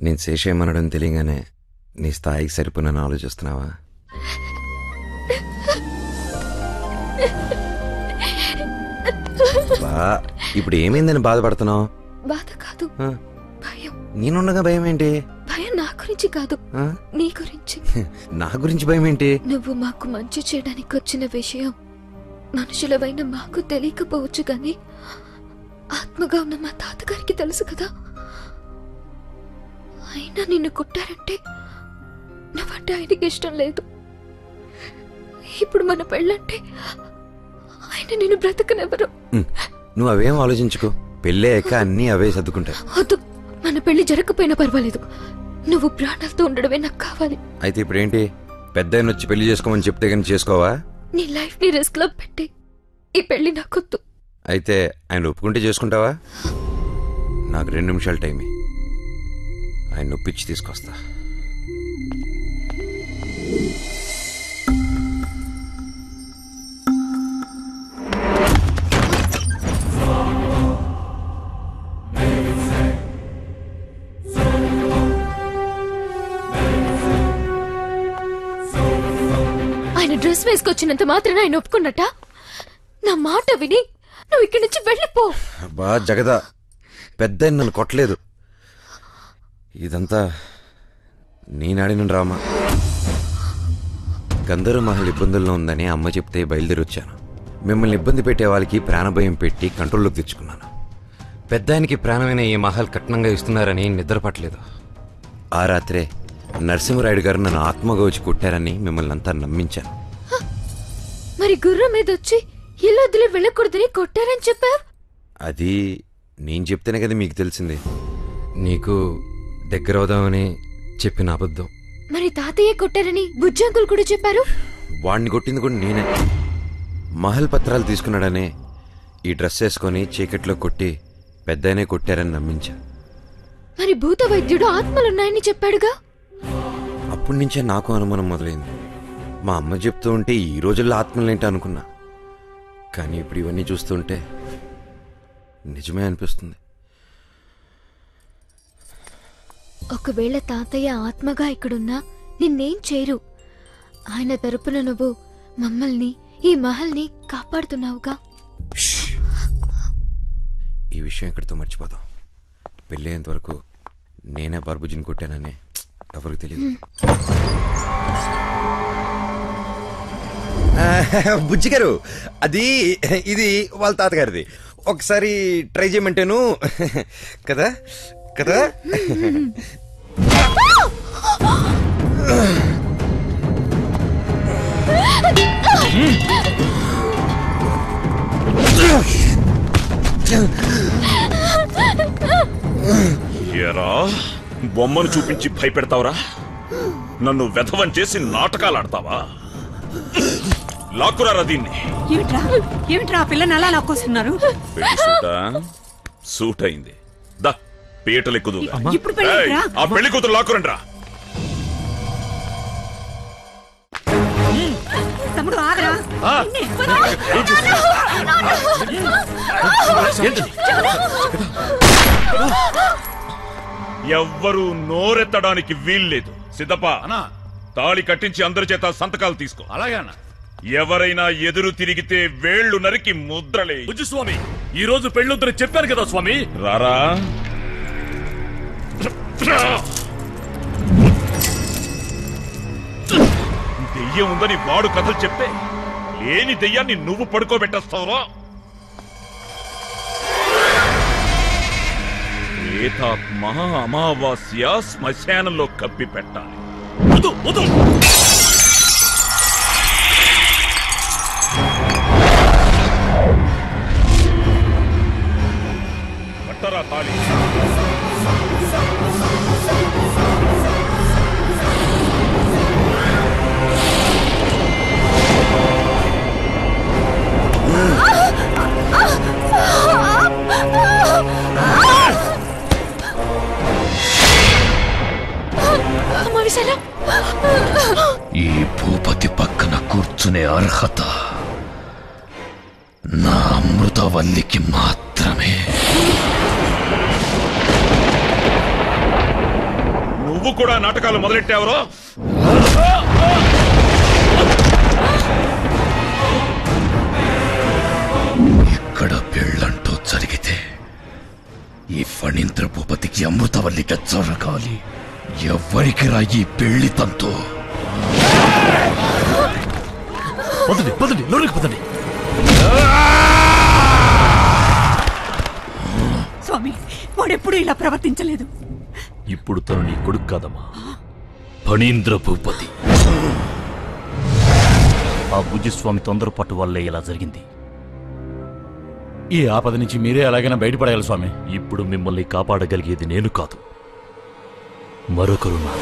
నేను శేషేమనడం తెలియగానే నీ స్థాయికి సరిపోనని ఆలోచిస్తున్నావా? ఇప్పుడు ఏమైందని బాధపడుతున్నావు? బాధ కాదు, భయం. నేనుండగా భయం ఏంటి? భయం నా గురించి కాదు, నీ గురించి. నా గురించి భయం ఏంటి? నువ్వు మాకు మంచి చేయడానికి వచ్చిన విషయం మనుషులవైన మాకు తెలియకపోవచ్చు, కానీ ఆత్మగా ఉన్న మా తాతగారికి తెలుసు కదా. అయినా నిన్ను కొట్టారంటే నువ్వంటే ఆయనకి ఇష్టం లేదు. ఇప్పుడు మన పెళ్ళంటే ఆయన నిన్ను బ్రతకనెవరు. నువ్వు అవేం ఆలోచించుకో, పెళ్ళయ్యాక అన్నీ అవే సర్దుకుంటాయి. వద్దు, మన పెళ్లి జరగకపోయినా పర్వాలేదు, నువ్వు ప్రాణాలతో ఉండడమే నాకు కావాలి. అయితే ఇప్పుడేంటి, పెద్ద ఆయన వచ్చి పెళ్లి చేసుకోమని చెప్తే కానీ చేసుకోవా? నీ లైఫ్ ని రిస్క్ లో పెట్టి ఈ పెళ్లి నాకొద్దు. అయితే ఆయన ఒప్పుకుంటే చేసుకుంటావా? నాకు 2 నిమిషాలు టైం, ఆయన ఒప్పించి తీసుకొస్తా. ఆయన డ్రెస్ వేసుకొచ్చినంత మాత్రాన ఆయన ఒప్పుకున్నట్ట? నా మాట విని నువ్వు ఇక్కడి నుంచి వెళ్ళిపో. బా జగదా, పెద్ద నన్ను కొట్టలేదు, ఇదంతా నేనాడిన డ్రామా. గంధర్వ మహల్ ఇబ్బందుల్లో ఉందని అమ్మ చెప్తే బయలుదేరి వచ్చాను. మిమ్మల్ని ఇబ్బంది పెట్టే వాళ్ళకి ప్రాణభయం పెట్టి కంట్రోల్లోకి తెచ్చుకున్నాను. పెద్ద ఆయనకి ప్రాణమైన ఈ మహల్ కట్నంగా ఇస్తున్నారని నిద్రపట్టలేదు. ఆ రాత్రే నరసింహరాయుడు గారు నన్ను ఆత్మగా వచ్చి కొట్టారని మిమ్మల్ని అంతా నమ్మించాను. మరి గుర్రం మీద వచ్చి ఇల్లు వదిలి వెళ్ళకూడదని కొట్టారని చెప్పావు. అది నేను చెప్తేనే కదా మీకు తెలిసింది. నీకు దగ్గర అవుదామని చెప్పిన అబద్ధం. మరి తాతయ్య కొట్టారని బుజ్జంకులు కూడా చెప్పారు. వాడిని కొట్టింది కూడా నేనే. మహల్ పత్రాలు తీసుకున్నాడనే ఈ డ్రెస్ వేసుకొని చీకట్లో కొట్టి పెద్దనే కొట్టారని నమ్మించా. మరి భూత వైద్యుడు ఆత్మలున్నాయని చెప్పాడుగా. అప్పటి నుంచే నాకు అనుమానం మొదలైంది. మా అమ్మ చెప్తూ ఉంటే ఈ రోజుల్లో ఆత్మలేంటి అనుకున్నా, కానీ ఇప్పుడు ఇవన్నీ చూస్తుంటే నిజమే అనిపిస్తుంది. ఒకవేళ తాతయ్య ఆత్మగా ఇక్కడున్నా నిన్నేం చేయరు. ఆయన తరపున నువ్వు మమ్మల్ని, ఈ మహల్ని కాపాడుతున్నావుగా. ఈ విషయం ఇక్కడితో మర్చిపోదాం. పెళ్ళయ్యేంత వరకు నేనే బార్బుజిని కొట్టానని ఎవరికి తెలియదు. బుజ్జి గారు, అది ఇది వాళ్ళ తాతగారిది. ఒకసారి ట్రై చేయమంటేను కదా కదా. ఏరా, బొమ్మను చూపించి భయపెడతావురా? నన్ను వెధవం చేసి నాటకాలు ఆడతావా? లాక్కురారా దీన్ని. ఏమిట్రా పిల్లని అలా లాక్కొస్తున్నారు? సూట్ అయింది. దా పీటలు ఎక్కుదు. ఆ పెళ్లి కూతురు లాక్కురండి రా. తమ్ముడు ఆగరా. ఎవ్వరూ నోరెత్తడానికి వీల్లేదు. సిద్ధప్ప, తాళి కట్టించి అందరి చేత సంతకాలు తీసుకో. అలాగే అన్న. ఎవరైనా ఎదురు తిరిగితే వేళ్లు నరికి ముద్రలే. బుజ్జి స్వామి, ఈ రోజు పెళ్ళొద్దని చెప్పాను కదా స్వామి. రారా. దెయ్యం ఉందని వాడు కథలు చెప్తే లేని దెయ్యాన్ని నువ్వు పడుకోబెట్టేస్తావురా? ప్రేతాత్మ అమావాస్య శ్మశానంలో కప్పి పెట్టాలి. పట్టరా తాళి. ఈ భూపతి పక్కన కూర్చునే అర్హత నా అమృతవల్లికి మాత్రమే. నువ్వు కూడా నాటకాలు మొదలెట్టావరో. ఇక్కడ పెళ్ళంటూ జరిగితే ఈ ఫణీంద్ర భూపతికి అమృతవల్లికి జరగాలి. ఎవరికి రా ఈ పెళ్లి తంతో? పదండి పదండి, లోనికి పదండి. స్వామి, వాడెప్పుడు ఇలా ప్రవర్తించలేదు. ఇప్పుడు తను నీ కొడుకు కాదమ్మా, ఫణీంద్ర భూపతి. ఆ బుజ్జిస్వామి తొందరపాటు వల్లే ఇలా జరిగింది. ఈ ఆపద నుంచి మీరే ఎలాగైనా బయటపడాలి స్వామి. ఇప్పుడు మిమ్మల్ని కాపాడగలిగేది నేను కాదు, మరొకరున్నా.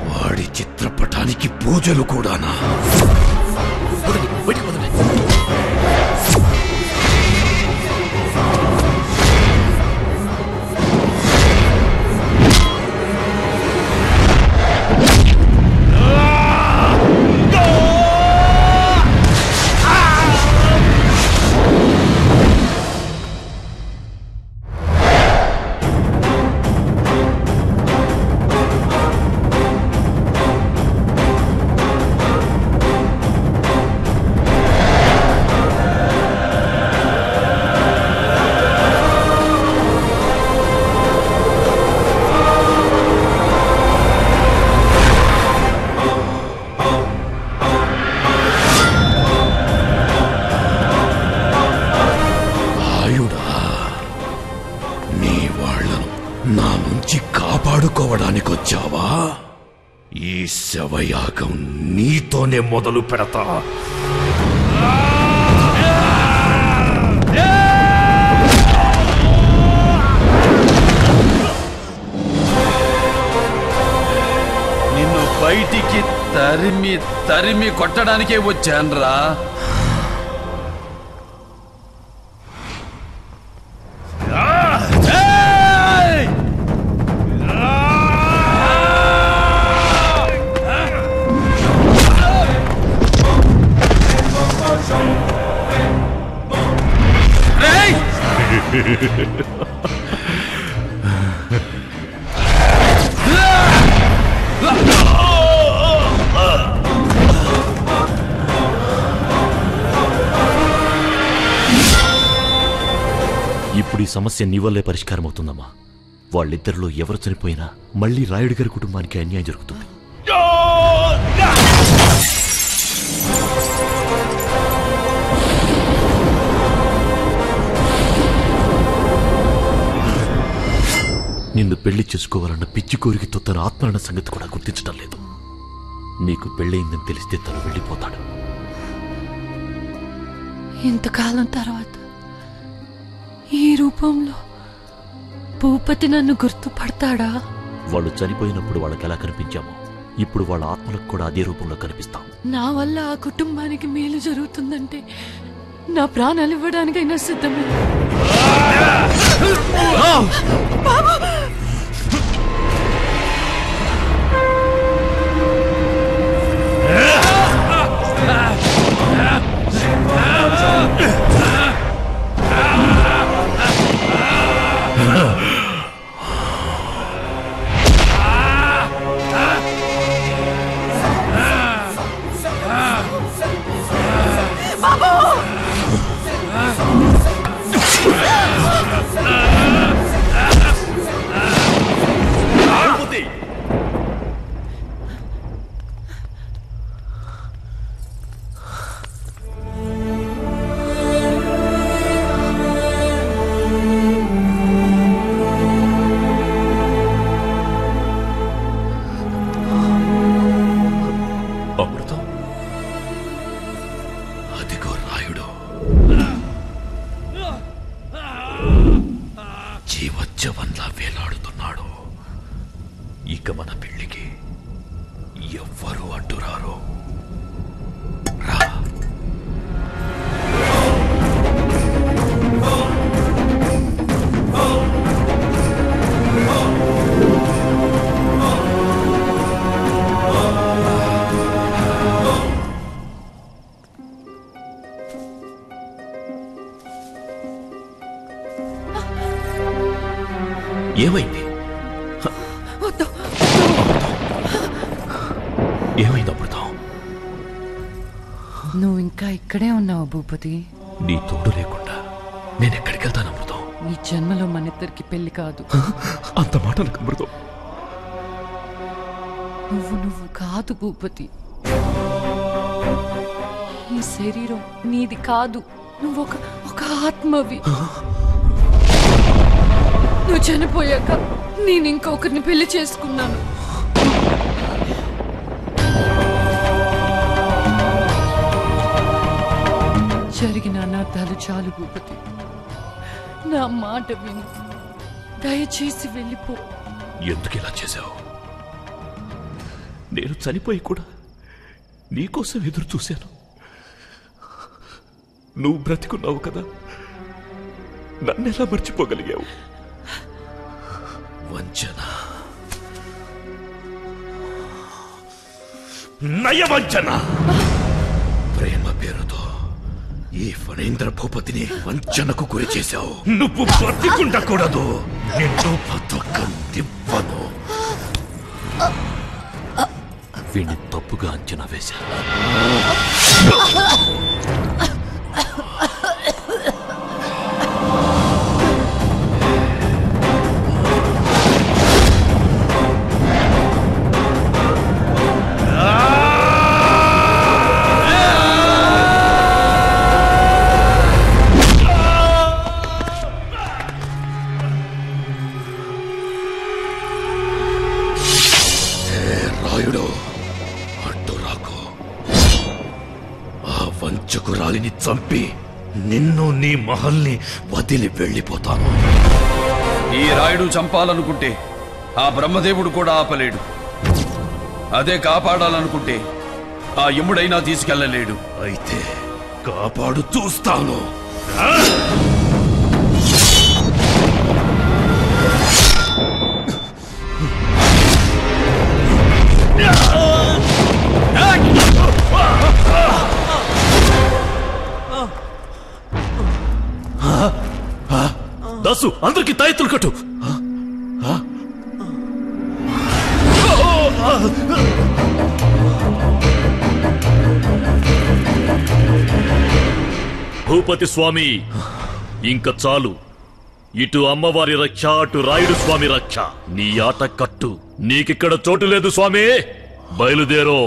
వాడి చిత్రపటానికి పూజలు కూడానా? నా నుంచి కాపాడుకోవడానికి వచ్చావా? ఈ శవయాగం నీతోనే మొదలు పెడతా. నిన్ను బయటికి తరిమి తరిమి కొట్టడానికే వచ్చాన్రా. ఇప్పుడు ఈ సమస్య నీ వల్లే పరిష్కారం అవుతుందమ్మా. వాళ్ళిద్దరిలో ఎవరు చనిపోయినా మళ్ళీ రాయుడు గారి కుటుంబానికి అన్యాయం జరుగుతుంది. నిన్ను పెళ్లి చేసుకోవాలన్న పిచ్చి కోరికతో తన ఆత్మరణ సంగతి కూడా గుర్తించడం లేదు. నీకు పెళ్ళయిందని తెలిస్తే తను వెళ్ళిపోతాడు. ఇంతకాలం తర్వాత ఈ రూపంలో భూపతి నన్ను గుర్తుపడతాడా? వాళ్ళు చనిపోయినప్పుడు వాళ్ళకి ఎలా కనిపించామో ఇప్పుడు వాళ్ళ ఆత్మలకు కూడా అదే రూపంలో కనిపిస్తాం. నా వల్ల ఆ కుటుంబానికి మేలు జరుగుతుందంటే నా ప్రాణాలు ఇవ్వడానికైనా సిద్ధమే. జీవోత్సవంలా వేలాడుతున్నాడు. ఇక మన పెళ్లికి ఎవ్వరూ అడ్డురారు. రా. ఏమైంది? ఏమైంది అమృతం? నువ్వు ఇంకా ఇక్కడే ఉన్నావు భూపతి. నీ తోడు లేకుండా నేనెక్కడికి వెళ్తాను అమృతం? ఈ జన్మలో మన ఇద్దరికి పెళ్లి కాదు. అంత మాట నాకు అమృతం. నువ్వు కాదు భూపతి. ఈ శరీరం నీది కాదు. నువ్వు ఒక ఆత్మవి. నువ్వు చనిపోయాక నేను ఇంకొకరిని పెళ్లి చేసుకున్నాను. జరిగిన అనర్థాలు చాలు భూపతి. నా మాట విని దయచేసి వెళ్ళిపో. ఎందుకు ఇలా చేశావు? నేను చనిపోయి కూడా నీకోసం ఎదురు చూశాను. నువ్వు బ్రతికున్నావు కదా, నన్నెలా మర్చిపోగలిగావు? వంచన, నయవంచన. ప్రేమ పేరుతో ఈ ఫణేంద్ర భూపతిని వంచనకు గురి చేశావు. నువ్వు బ్రతికుండకూడదు. నిన్ను బతకనివ్వను. వీణ్ణి తప్పుగా అంచనా వేశా. వంచకురాలిని చంపి నిన్ను నీ మహల్ని వదిలి వెళ్ళిపోతాను. ఈ రాయుడు చంపాలనుకుంటే ఆ బ్రహ్మదేవుడు కూడా ఆపలేడు. అదే కాపాడాలనుకుంటే ఆ యముడైనా తీసుకెళ్లలేడు. అయితే కాపాడు చూస్తాను. దాసు, అందరికి తాయెత్తులు కట్టు. భూపతి స్వామి, ఇంక చాలు. ఇటు అమ్మవారి రక్ష, అటు రాయుడు స్వామి రక్ష. నీ ఆట కట్టు. నీకిక్కడ చోటు లేదు స్వామి. బయలుదేరో.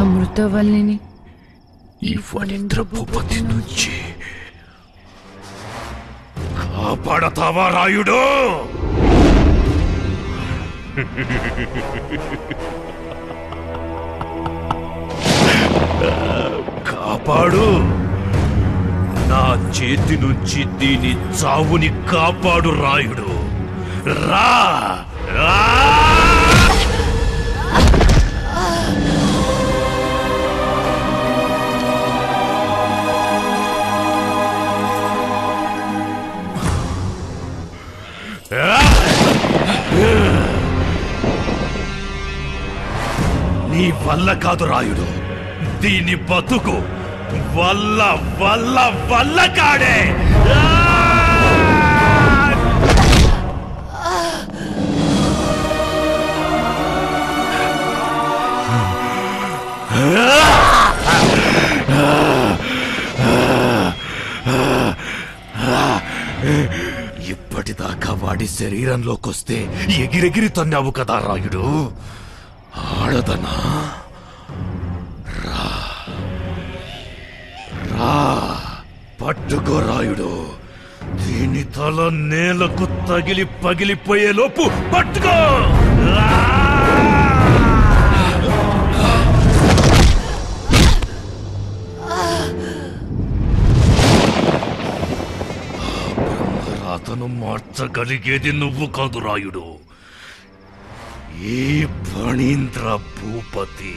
అమృతవల్లిని ఈ ఫణేంద్ర భూపతి నుంచి కాపాడతావా రాయుడు? కాపాడు. నా చేతి నుంచి దీని చావుని కాపాడు రాయుడు. రా రా. నీ వల్ల కాదు రాయుడు. దీని బతుకు వల్ల వల్ల వల్ల కాడే. ఇప్పటిదాకా వాడి శరీరంలోకొస్తే ఎగిరెగిరి తన్నావు కదా రాయుడు. ఆడదనా? రా రా, పట్టుకో రాయుడు. దీని తల నేలకు తగిలి పగిలిపోయే లోపు పట్టుకో. అతను మార్చగలిగేది నువ్వు కాదు రాయుడు, ఈ ఫణీంద్ర భూపతి.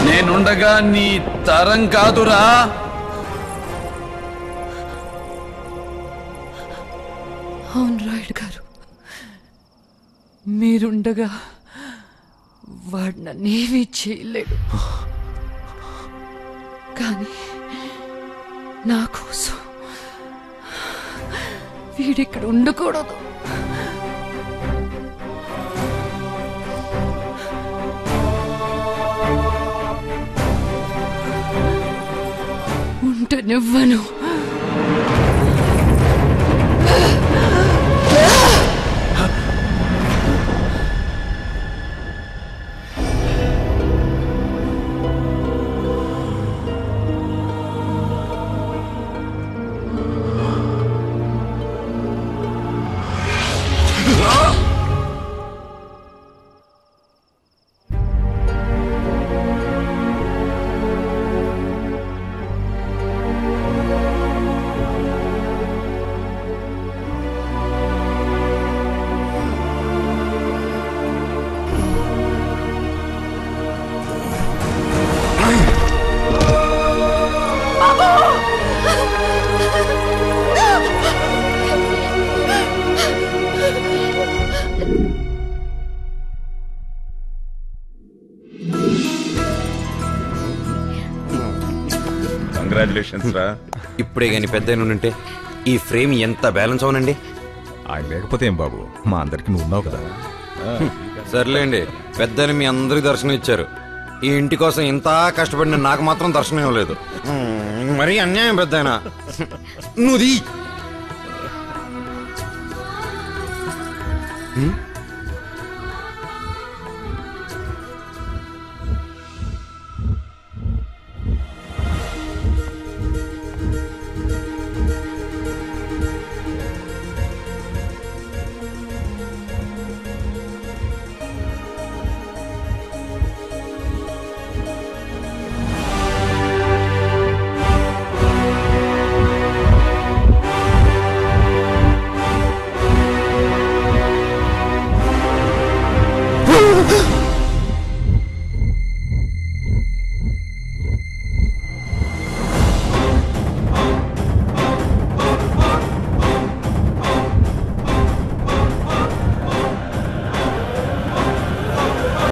నేనుండగా నీ తరం కాదురా. అవును రాయుడు గారు, మీరుండగా వాడు నన్నేమీ చేయలేడు. కానీ నా కోసం వీడిక్కడ ఉండకూడదు. ఉంటనివ్వను. కంగ్రాచులేషన్స్ రా. ఇప్పుడే గాని పెద్ద ఉంటే ఈ ఫ్రేమ్ ఎంత బ్యాలెన్స్ అవునండి. ఆయన లేకపోతే ఏం బాబు, మా అందరికి నువ్వు ఉన్నావు కదా. సర్లేండి, పెద్దని మీ అందరికి దర్శనం ఇచ్చారు. ఈ ఇంటి కోసం ఇంత కష్టపడిన నాకు మాత్రం దర్శనం ఇవ్వలేదు. మరీ అన్యాయం పెద్దాయన. నువ్వు